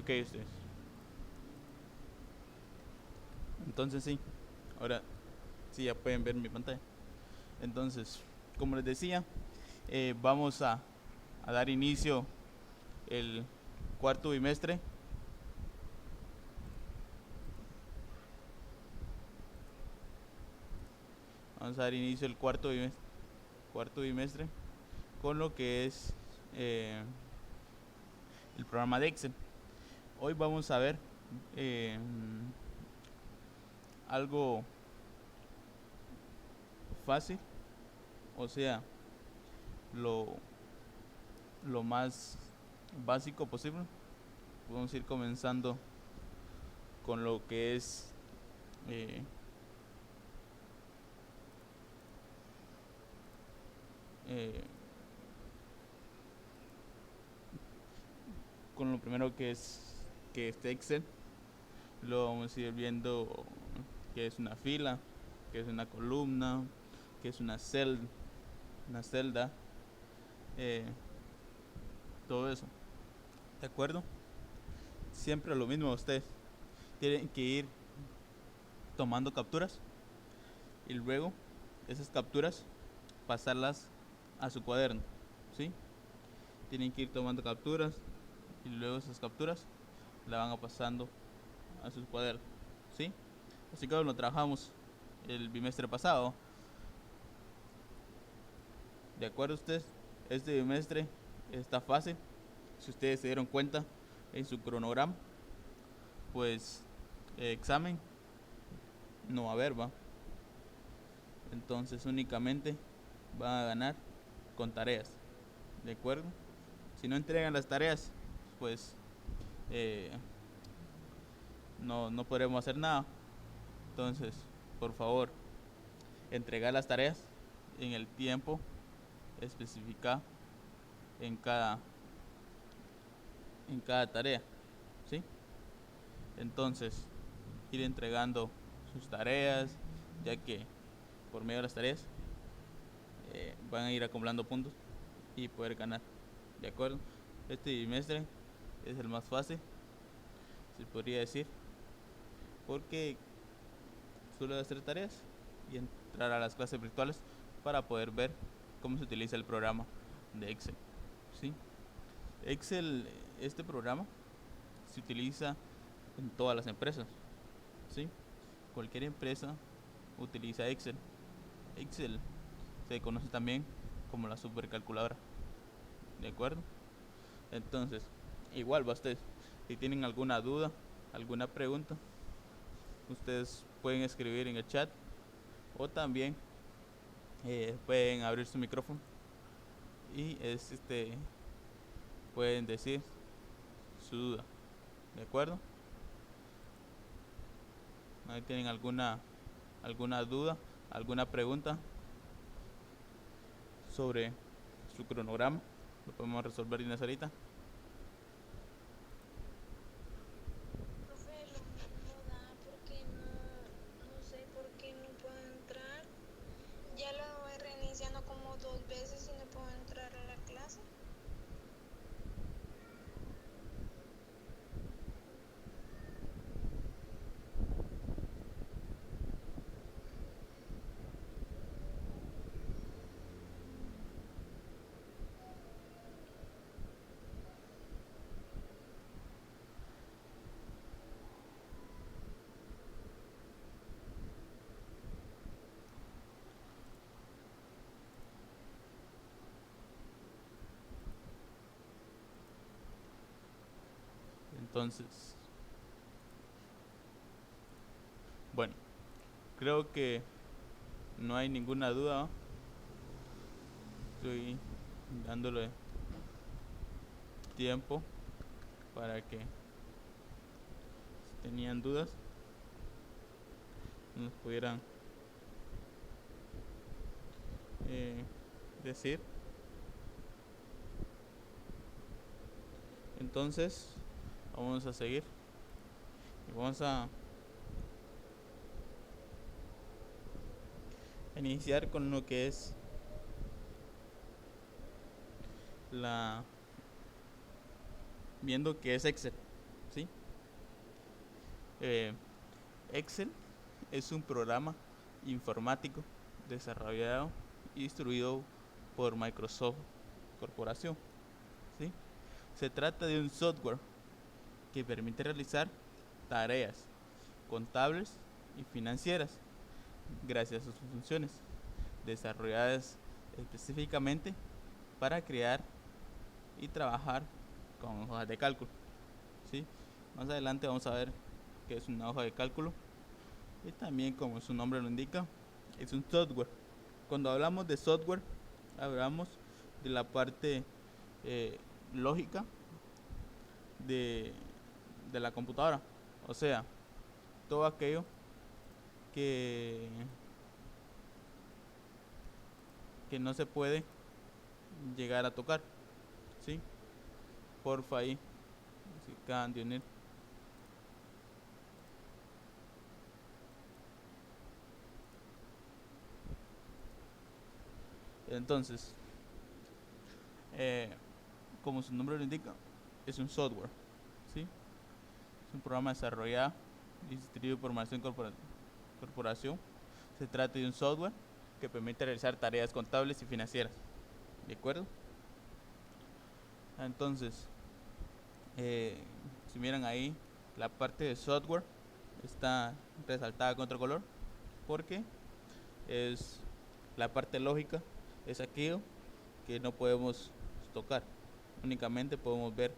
Ok, ustedes. Entonces sí, ahora sí ya pueden ver mi pantalla. Entonces, como les decía, vamos a dar inicio el cuarto bimestre. Vamos a dar inicio el cuarto bimestre con lo que es el programa de Excel. Hoy vamos a ver algo fácil, o sea, lo más básico posible. Vamos a ir comenzando con lo que es eh, eh, con lo primero que es Excel. Luego vamos a ir viendo qué es una fila, qué es una columna, qué es una celda, eh, todo eso. ¿De acuerdo? Siempre lo mismo, ustedes tienen que ir tomando capturas y luego esas capturas pasarlas a su cuaderno, ¿sí? Tienen que ir tomando capturas y luego esas capturas la van a pasando a sus cuadernos, ¿sí? Así que lo trabajamos el bimestre pasado. ¿De acuerdo ustedes? Este bimestre está fácil. Si ustedes se dieron cuenta en su cronograma, pues examen no va a haber, va. Entonces únicamente van a ganar con tareas. ¿De acuerdo? Si no entregan las tareas, pues eh, no podremos hacer nada. Entonces, por favor, entregar las tareas en el tiempo especificado en cada tarea, ¿sí? Entonces, ir entregando sus tareas, ya que por medio de las tareas van a ir acumulando puntos y poder ganar. ¿De acuerdo? Este bimestre es el más fácil, se podría decir, porque suelo hacer tareas y entrar a las clases virtuales para poder ver cómo se utiliza el programa de Excel, ¿sí? Excel, este programa se utiliza en todas las empresas, ¿sí? Cualquier empresa utiliza Excel. Excel se conoce también como la supercalculadora. ¿De acuerdo? Entonces, igual va ustedes. Si tienen alguna duda, alguna pregunta, ustedes pueden escribir en el chat o también pueden abrir su micrófono y pueden decir su duda. ¿De acuerdo? ¿Ahí tienen alguna duda, alguna pregunta sobre su cronograma? Lo podemos resolver en esa ahorita. Profe, lo mismo da porque no sé por qué no puedo entrar. Ya lo voy reiniciando como 2 veces y no puedo entrar a la clase. Entonces, bueno, creo que no hay ninguna duda, ¿no? Estoy dándole tiempo para que si tenían dudas nos pudieran decir. Entonces, vamos a seguir y vamos a iniciar con lo que es viendo que es Excel, ¿sí? Eh, Excel es un programa informático desarrollado y distribuido por Microsoft Corporación, ¿sí? Se trata de un software que permite realizar tareas contables y financieras gracias a sus funciones desarrolladas específicamente para crear y trabajar con hojas de cálculo, ¿sí? Más adelante vamos a ver qué es una hoja de cálculo y también, como su nombre lo indica, es un software. Cuando hablamos de software, hablamos de la parte lógica de, de la computadora, o sea, todo aquello que, que no se puede llegar a tocar, ¿sí? Porfa ahí, si acaban de unir. Entonces, como su nombre lo indica, es un software, ¿sí? Es un programa desarrollado y distribuido por Microsoft Corporación. Se trata de un software que permite realizar tareas contables y financieras, ¿de acuerdo? Entonces, si miran ahí, la parte de software está resaltada con otro color porque es la parte lógica, es aquello que no podemos tocar, únicamente podemos ver,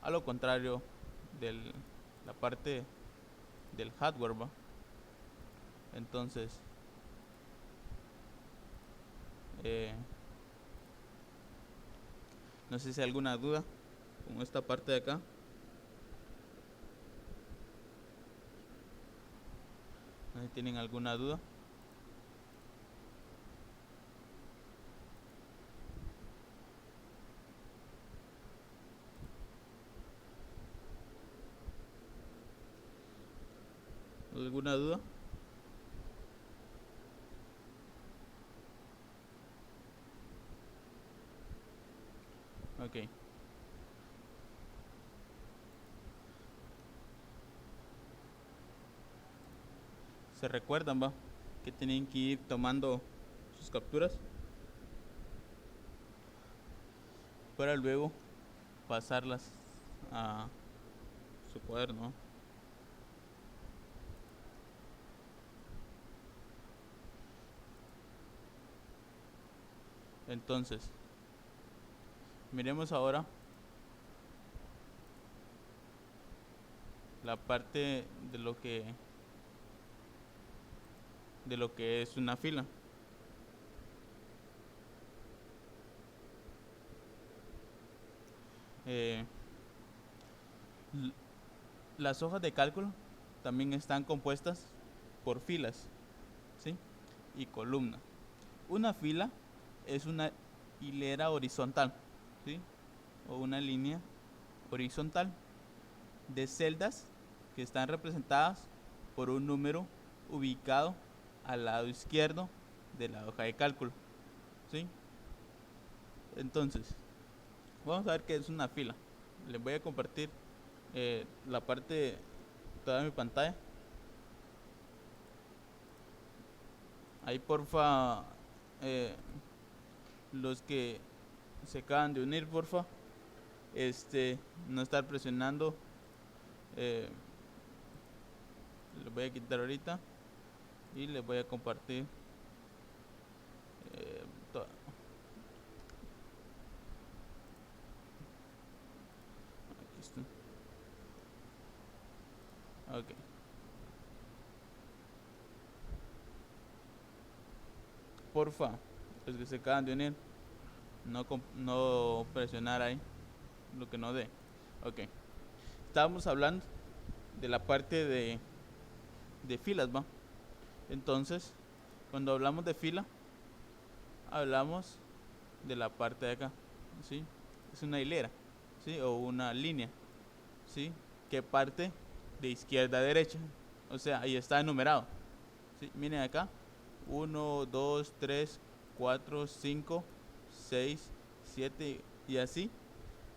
a lo contrario de la parte del hardware, ¿va? Entonces, eh, no sé si hay alguna duda con esta parte de acá. No sé si tienen alguna duda. ¿Alguna duda? Ok. ¿Se recuerdan, va? Que tienen que ir tomando sus capturas para luego pasarlas a su cuaderno. Entonces, miremos ahora la parte de lo que es una fila. Eh, las hojas de cálculo también están compuestas por filas, ¿sí? Y columnas. Una fila es una hilera horizontal, ¿sí? O una línea horizontal de celdas que están representadas por un número ubicado al lado izquierdo de la hoja de cálculo, ¿sí? Entonces, vamos a ver qué es una fila. Les voy a compartir la parte de toda mi pantalla. Ahí porfa, los que se acaban de unir, porfa, no estar presionando. Les voy a quitar ahorita y les voy a compartir toda. Aquí está. Ok. Porfa, los que se acaban de unir, no presionar ahí lo que no dé. Ok. Estábamos hablando de la parte de filas, ¿va? Entonces, cuando hablamos de fila, hablamos de la parte de acá, ¿sí? Es una hilera, ¿sí? O una línea, ¿sí? Que parte de izquierda a derecha. O sea, ahí está enumerado, ¿sí? Miren acá, 1, 2, 3, 4, 5, 6, 7 y así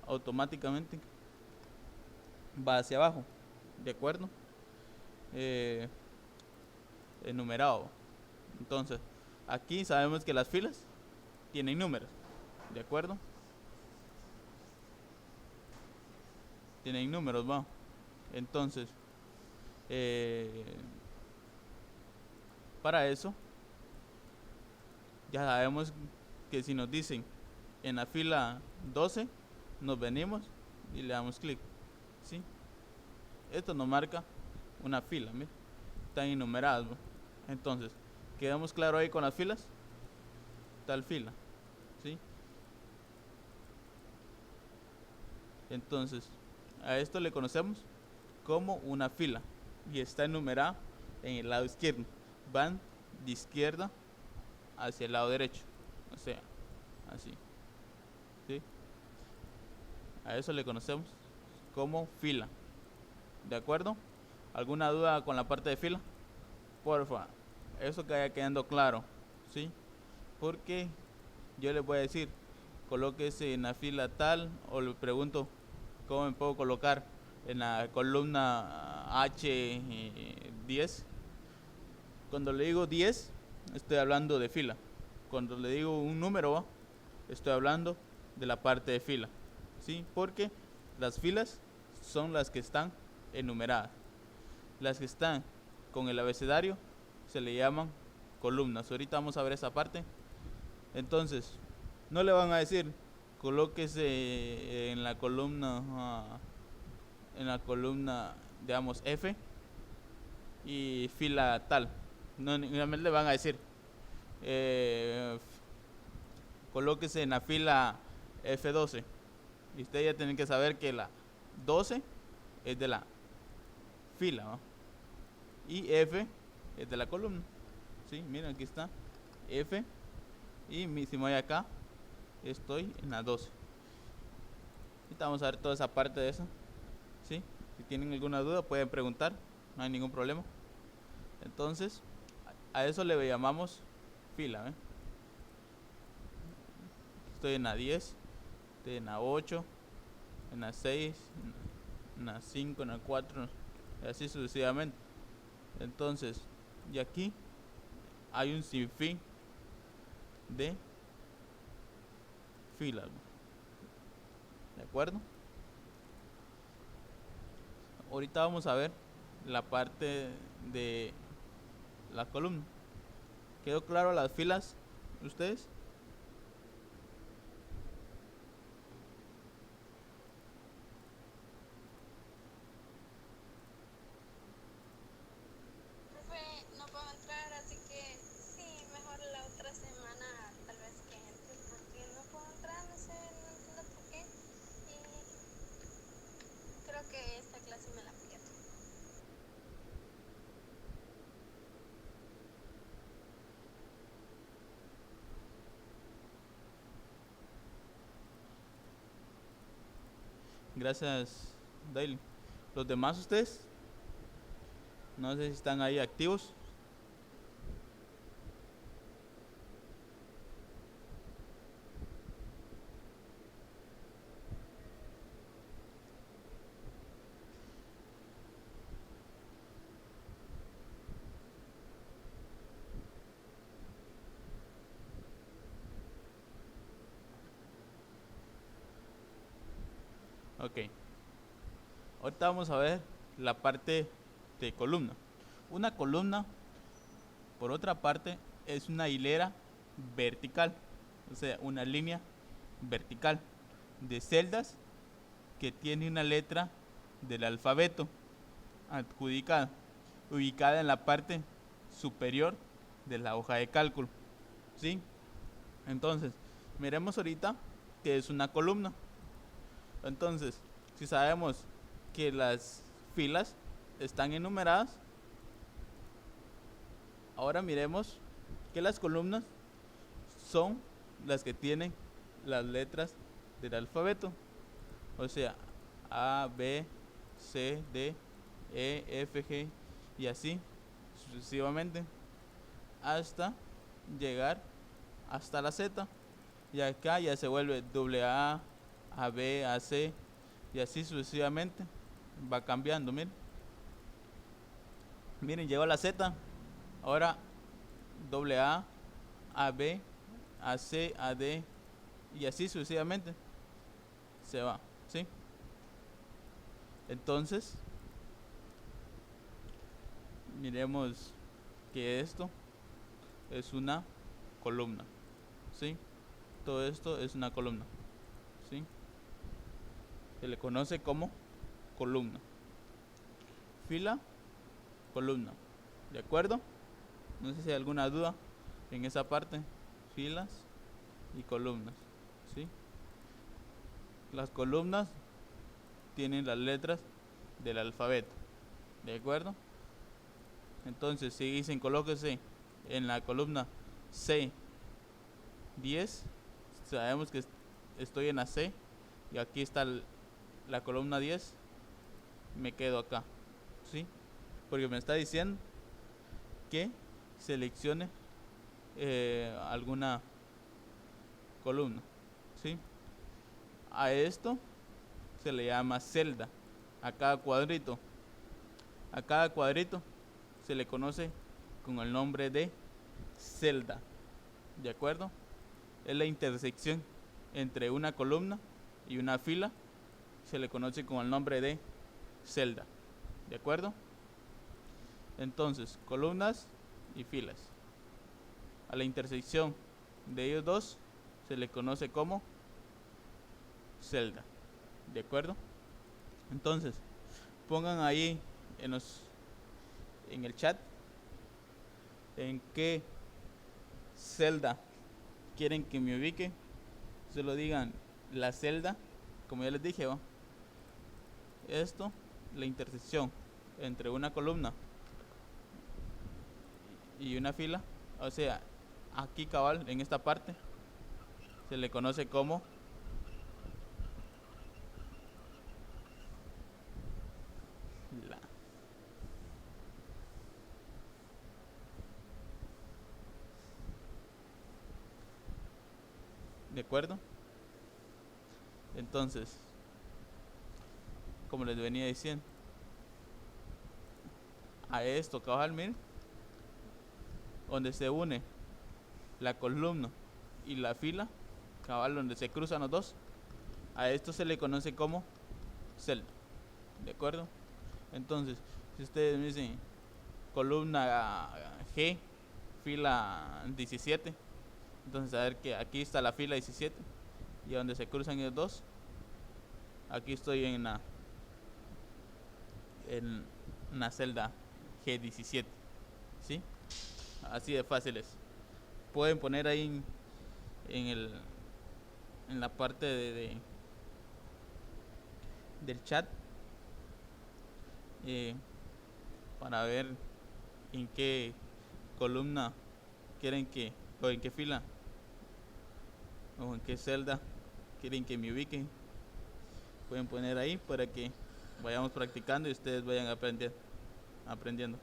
automáticamente va hacia abajo, ¿de acuerdo? Eh, Enumerado. Entonces, aquí sabemos que las filas tienen números, ¿de acuerdo? Tienen números, va. Entonces, para eso, ya sabemos que si nos dicen en la fila 12, nos venimos y le damos clic, ¿sí? Esto nos marca una fila, mira, están enumeradas, ¿no? Entonces, quedamos claro ahí con las filas, tal fila, ¿sí? Entonces, a esto le conocemos como una fila y está enumerada en el lado izquierdo. Van de izquierda hacia el lado derecho, o sea, así, ¿sí? A eso le conocemos como fila, ¿de acuerdo? ¿Alguna duda con la parte de fila? Porfa, eso que vaya quedando claro, ¿sí? Porque yo les voy a decir, colóquese en la fila tal, o le pregunto cómo me puedo colocar en la columna H10. Cuando le digo 10, estoy hablando de fila. Cuando le digo un número, estoy hablando de la parte de fila, ¿sí? Porque las filas son las que están enumeradas. Las que están con el abecedario se le llaman columnas. Ahorita vamos a ver esa parte. Entonces, no le van a decir colóquese en la columna digamos F y fila tal. No, le van a decir colóquese en la fila F12 y ustedes ya tienen que saber que la 12 es de la fila, ¿no? Y F es de la columna, ¿sí? Miren, aquí está F y si me voy acá estoy en la 12. Ahorita vamos a ver toda esa parte de eso, ¿sí? Si tienen alguna duda pueden preguntar, no hay ningún problema. Entonces, a eso le llamamos fila, ¿eh? Estoy en la 10, estoy en la 8, en la 6, en la 5, en la 4, y así sucesivamente. Entonces, y aquí hay un sinfín de filas, ¿de acuerdo? Ahorita vamos a ver la parte de la columna. ¿Quedó claro las filas ustedes? Profe, no puedo entrar, así que sí, mejor la otra semana tal vez que entre, porque no puedo entrar, no sé, no entiendo por qué. Y creo que esta clase me la pierdo. Gracias, Daily. Los demás ustedes, no sé si están ahí activos. Ok. Ahorita vamos a ver la parte de columna. Una columna, por otra parte, es una hilera vertical, o sea, una línea vertical de celdas que tiene una letra del alfabeto adjudicada, ubicada en la parte superior de la hoja de cálculo, ¿sí? Entonces, miremos ahorita que es una columna. Entonces, si sabemos que las filas están enumeradas, ahora miremos que las columnas son las que tienen las letras del alfabeto, o sea, A, B, C, D, E, F, G y así sucesivamente hasta llegar hasta la Z, y acá ya se vuelve AA, AB, AC y así sucesivamente va cambiando, miren, Miren, llegó a la Z. Ahora doble A, AB, AC, AD y así sucesivamente se va, ¿sí? Entonces, miremos que esto es una columna, ¿sí? Todo esto es una columna, ¿sí? Se le conoce como columna. Fila, columna. ¿De acuerdo? No sé si hay alguna duda en esa parte. Filas y columnas, ¿sí? Las columnas tienen las letras del alfabeto. ¿De acuerdo? Entonces, si dicen colóquese en la columna C10, sabemos que estoy en la C y aquí está la columna 10, me quedo acá, ¿sí? Porque me está diciendo que seleccione alguna columna, ¿sí? A esto se le llama celda. A cada cuadrito se le conoce con el nombre de celda. ¿De acuerdo? Es la intersección entre una columna y una fila, se le conoce con el nombre de celda. ¿De acuerdo? Entonces, columnas y filas. A la intersección de ellos dos se le conoce como celda. ¿De acuerdo? Entonces, pongan ahí en el chat en qué celda quieren que me ubique. Solo digan la celda, como ya les dije, ¿va? Esto, la intersección entre una columna y una fila, o sea, aquí cabal, en esta parte, se le conoce como la. ¿De acuerdo? Entonces, como les venía diciendo, a esto cabal, miren, donde se une la columna y la fila, cabal, donde se cruzan los dos, a esto se le conoce como celda. ¿De acuerdo? Entonces, si ustedes me dicen columna G, fila 17, entonces a ver que aquí está la fila 17 y donde se cruzan ellos dos, aquí estoy en una celda G17, ¿sí? Así de fácil es. Pueden poner ahí en la parte del chat para ver en qué columna quieren que, o en qué fila, o en qué celda quieren que me ubiquen. Pueden poner ahí para que vayamos practicando y ustedes vayan aprendiendo.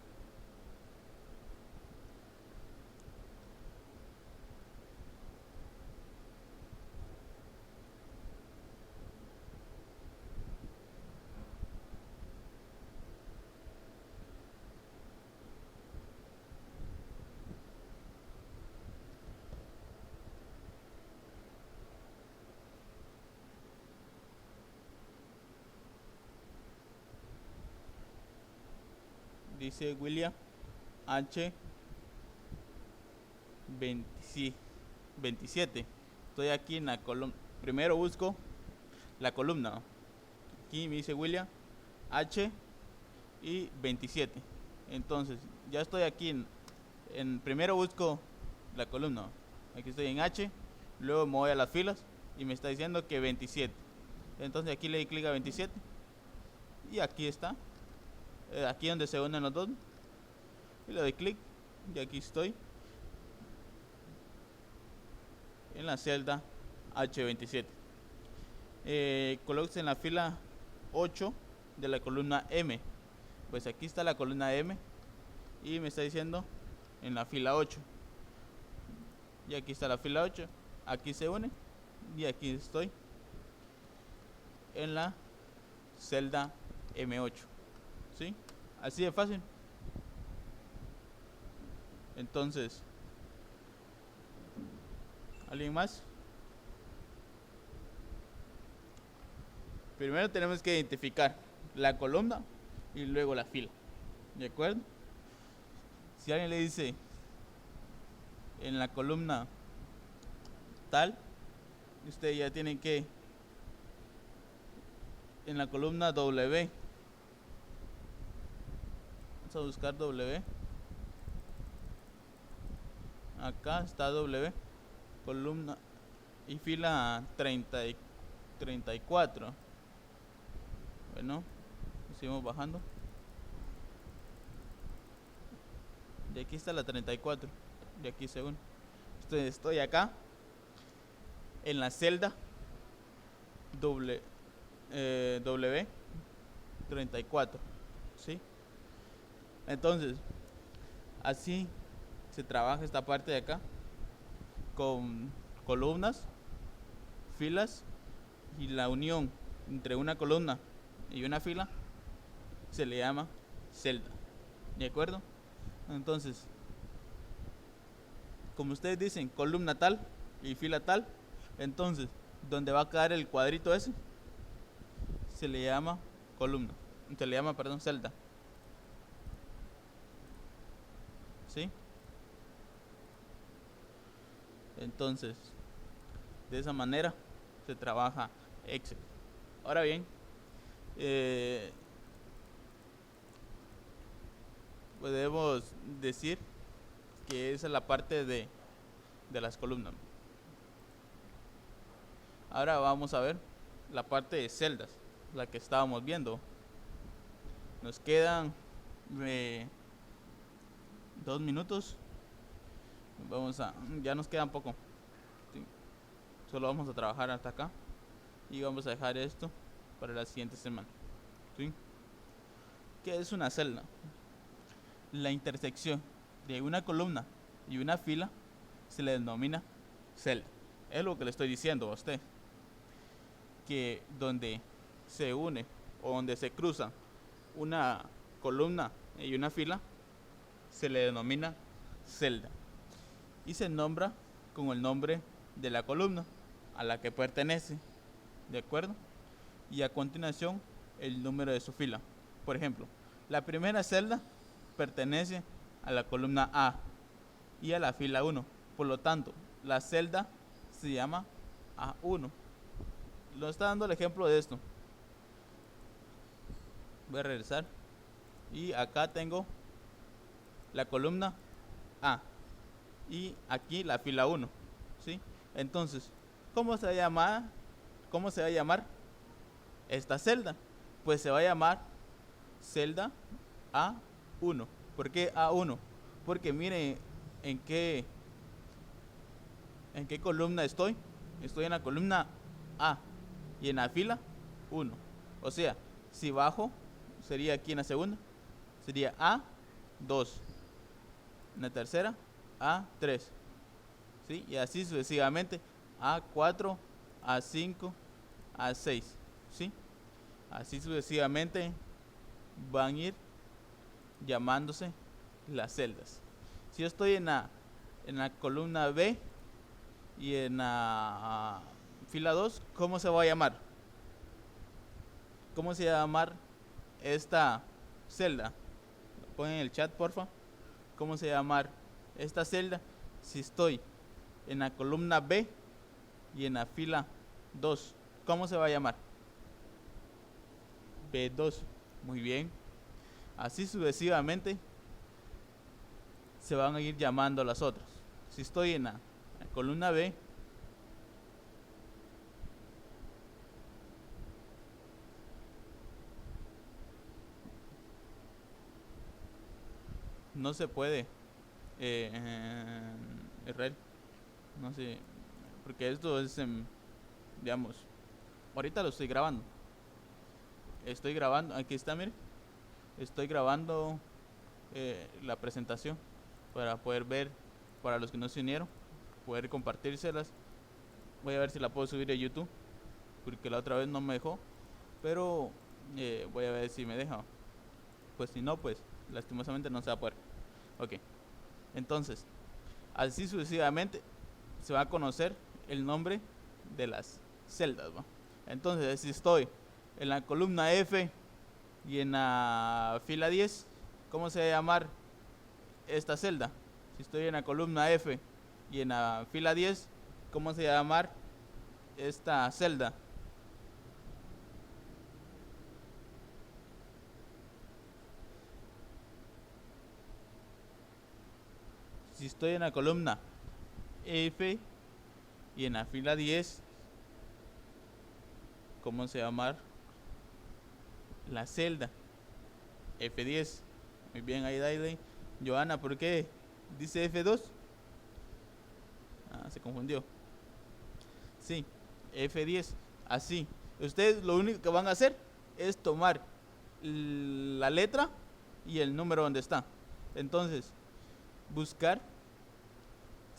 Dice William H 27. Estoy aquí en la columna. Primero busco la columna. Aquí me dice William H y 27. Entonces, ya estoy aquí primero busco la columna. Aquí estoy en H, luego me voy a las filas y me está diciendo que 27. Entonces aquí le doy clic a 27 y aquí está. Aquí donde se unen los dos y le doy clic y aquí estoy en la celda H27. Colóquese en la fila 8 de la columna M. Pues aquí está la columna M y me está diciendo en la fila 8 y aquí está la fila 8, aquí se une y aquí estoy en la celda M8, ¿sí? Así de fácil. Entonces, ¿alguien más? Primero tenemos que identificar la columna y luego la fila. ¿De acuerdo? Si alguien le dice en la columna tal, usted ya tiene que en la columna W. Vamos a buscar W. Acá está W. Columna y fila 34. Bueno, seguimos bajando. Y aquí está la 34. Y aquí según. Estoy acá en la celda W 34. ¿Sí? Entonces, así se trabaja esta parte de acá con columnas, filas, y la unión entre una columna y una fila se le llama celda. ¿De acuerdo? Entonces, como ustedes dicen, columna tal y fila tal, entonces, donde va a quedar el cuadrito ese, se le llama columna. Se le llama, perdón, celda. ¿Sí? Entonces, de esa manera se trabaja Excel. Ahora bien, podemos decir que esa es la parte de las columnas. Ahora vamos a ver la parte de celdas, la que estábamos viendo. Nos quedan 2 minutos. Ya nos queda un poco. Sí. Solo vamos a trabajar hasta acá y vamos a dejar esto para la siguiente semana. ¿Sí? ¿Qué es una celda? La intersección de una columna y una fila se le denomina celda. Es lo que le estoy diciendo a usted, que donde se une o donde se cruza una columna y una fila se le denomina celda y se nombra con el nombre de la columna a la que pertenece. ¿De acuerdo? Y a continuación el número de su fila. Por ejemplo, la primera celda pertenece a la columna A y a la fila 1. Por lo tanto, la celda se llama A1. Lo está dando el ejemplo de esto. Voy a regresar. Y acá tengo la columna A. Y aquí la fila 1. ¿Sí? Entonces, ¿cómo se va a llamar esta celda? Pues se va a llamar celda A1. ¿Por qué A1? Porque mire en qué columna estoy. Estoy en la columna A y en la fila 1. O sea, si bajo, sería aquí en la segunda, sería A2. En la tercera, A3. ¿Sí? Y así sucesivamente, A4, A5, A6. ¿Sí? Así sucesivamente van a ir llamándose las celdas. Si yo estoy en la columna B y en la fila 2, ¿cómo se va a llamar? ¿Cómo se va a llamar esta celda? Ponen en el chat, porfa. ¿Cómo se va a llamar esta celda si estoy en la columna B y en la fila 2? ¿Cómo se va a llamar? B2. Muy bien. Así sucesivamente se van a ir llamando las otras. Si estoy en la columna B, no se puede, Israel, no sé, porque esto es, digamos, ahorita lo estoy grabando. Aquí está, mire. Estoy grabando la presentación para poder ver, para los que no se unieron, poder compartírselas. Voy a ver si la puedo subir a YouTube, porque la otra vez no me dejó, pero voy a ver si me deja. Pues si no, pues lastimosamente no se va a poder. Ok. Entonces, así sucesivamente se va a conocer el nombre de las celdas, ¿va? Entonces, si estoy en la columna F y en la fila 10, ¿cómo se va a llamar esta celda? Si estoy en la columna F y en la fila 10, ¿cómo se va a llamar esta celda? Si estoy en la columna F y en la fila 10, ¿cómo se va a llamar la celda? F10. Muy bien, ahí Daily. Joana, ¿por qué dice F2? Ah, se confundió. Sí, F10. Así. Ustedes lo único que van a hacer es tomar la letra y el número donde está. Entonces, buscar.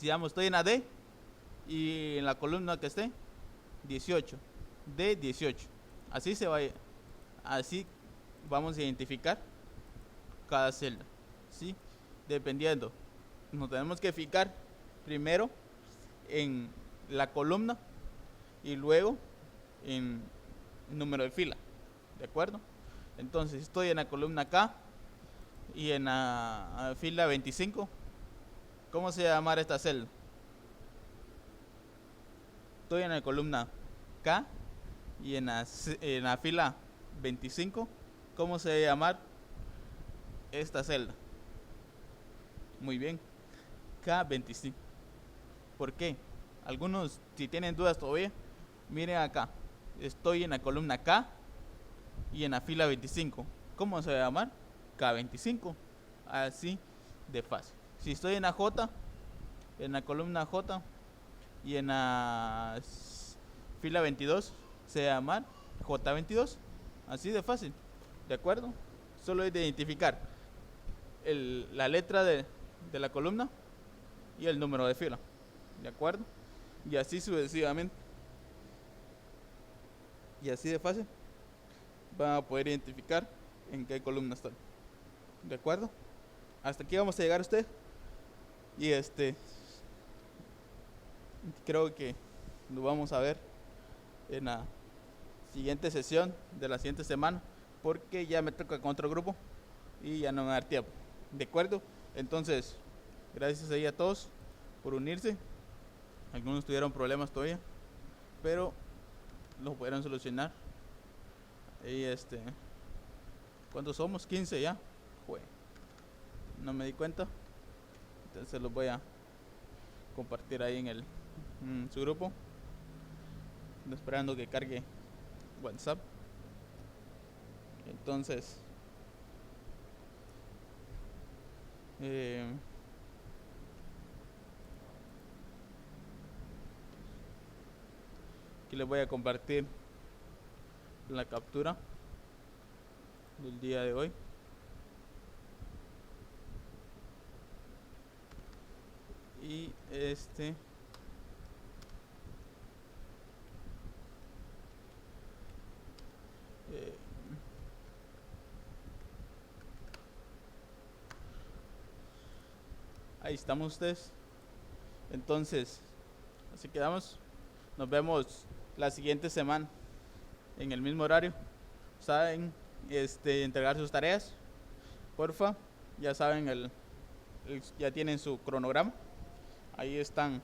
Digamos, estoy en la D y en la columna que esté, 18. D18. Así se va. Así vamos a identificar cada celda, ¿sí? Dependiendo, nos tenemos que fijar primero en la columna y luego en el número de fila, ¿de acuerdo? Entonces, estoy en la columna K y en la fila 25, ¿cómo se va a llamar esta celda? Estoy en la columna K y en la fila 25, ¿cómo se va a llamar esta celda? Muy bien, K25. ¿Por qué? Algunos, si tienen dudas todavía, miren acá. Estoy en la columna K y en la fila 25. ¿Cómo se va a llamar? K25. Así de fácil. Si estoy en la J, en la columna J y en la fila 22, se va a llamar J22. Así de fácil. ¿De acuerdo? Solo es de identificar la letra de la columna y el número de fila. ¿De acuerdo? Y así sucesivamente. Y así de fácil van a poder identificar en qué columna están. ¿De acuerdo? Hasta aquí vamos a llegar usted. Y creo que lo vamos a ver en la siguiente sesión de la siguiente semana, porque ya me toca con otro grupo y ya no me va a dar tiempo. ¿De acuerdo? Entonces, gracias ahí a todos por unirse. Algunos tuvieron problemas todavía, pero los pudieron solucionar. Y ¿cuántos somos? 15 ya. Jue, no me di cuenta. Entonces los voy a compartir ahí en su grupo. Esperando que cargue WhatsApp. Entonces, aquí les voy a compartir la captura del día de hoy. Y ahí estamos ustedes. Entonces, así quedamos. Nos vemos la siguiente semana en el mismo horario. Saben, entregar sus tareas, porfa. Ya saben, ya tienen su cronograma. Ahí están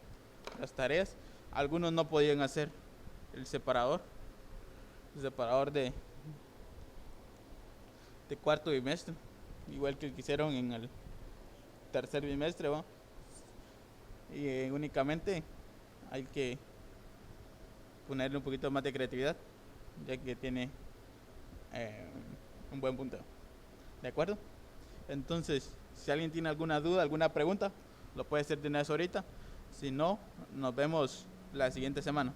las tareas. Algunos no podían hacer el separador de cuarto bimestre, igual que el que hicieron en el tercer bimestre, ¿va? Y únicamente hay que ponerle un poquito más de creatividad, ya que tiene un buen punteo. ¿De acuerdo? Entonces, si alguien tiene alguna duda, alguna pregunta, lo puede hacer de una vez ahorita. Si no, nos vemos la siguiente semana.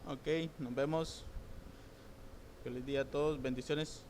Ok, nos vemos. Feliz día a todos. Bendiciones.